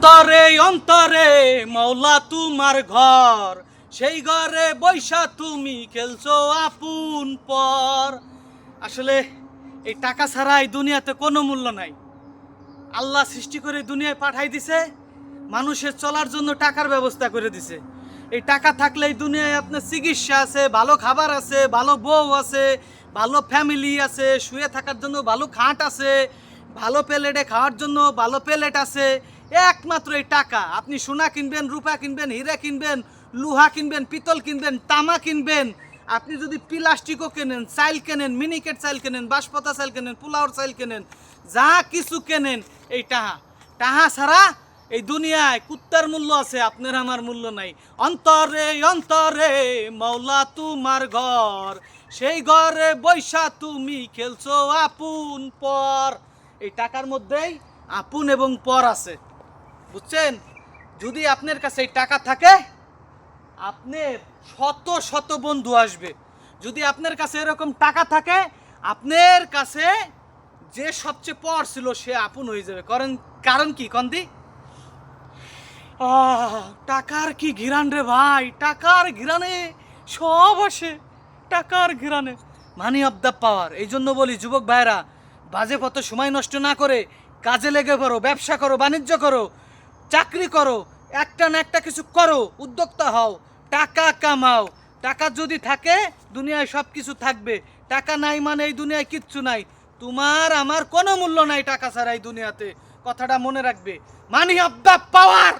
অন্তরে অন্তরে মৌলা তোমার ঘর, সেই ঘরে বৈশা তুমি খেলছো আপন পর। আসলে এই টাকা ছাড়া এই দুনিয়াতে কোনো মূল্য নাই। আল্লাহ সৃষ্টি করে দুনিয়ায় পাঠাই দিছে, মানুষের চলার জন্য টাকার ব্যবস্থা করে দিছে। এই টাকা থাকলে এই দুনিয়ায় আপনার চিকিৎসা আছে, ভালো খাবার আছে, ভালো বউ আছে, ভালো ফ্যামিলি আছে, শুয়ে থাকার জন্য ভালো খাট আছে, ভালো প্লেটে খাওয়ার জন্য ভালো প্লেট আছে। একমাত্র এই টাকা। আপনি সোনা কিনবেন, রূপা কিনবেন, হীরা কিনবেন, লোহা কিনবেন, পিতল কিনবেন, তামা কিনবেন, আপনি যদি প্লাস্টিকও কেনেন, চাইল কেনেন, মিনিকেট চাইল কেনেন, বাঁশপাতা চাইল কেনেন, পোলাওর চাইল কেনেন, যা কিছু কেনেন, এই টাহা টাহা ছাড়া এই দুনিয়ায় কুত্তার মূল্য আছে, আপনার আমার মূল্য নাই। অন্তরে অন্তরে মৌলা তোমার ঘর, সেই ঘরে বৈশা তুমি খেলছো আপন পর। এই টাকার মধ্যেই আপন এবং পর আছে, বুঝছেন? যদি আপনার কাছে এই টাকা থাকে, আপনার শত শত বন্ধু আসবে। যদি আপনার কাছে এরকম টাকা থাকে, আপনার কাছে যে সবচেয়ে পর ছিল সে আপন হয়ে যাবে। কারণ কি কন্দি? টাকার কি ঘিরান রে ভাই, টাকার ঘিরানে সব আসে, টাকার ঘিরানে। মানি অফ দ্য পাওয়ার। এই জন্য বলি যুবক ভাইরা, বাজে পথে সময় নষ্ট না করে কাজে লেগে পড়ো, ব্যবসা করো, বাণিজ্য করো, চাকরি করো, একটা না একটা কিছু করো, উদ্যোক্তা হও, টাকা কামাও। টাকা যদি থাকে দুনিয়ায় সব কিছু থাকবে, টাকা নাই মানে এই দুনিয়ায় কিচ্ছু নাই। তোমার আমার কোনো মূল্য নাই টাকা ছাড়া এই দুনিয়াতে, কথাটা মনে রাখবে। মানি অফ দ্য পাওয়ার।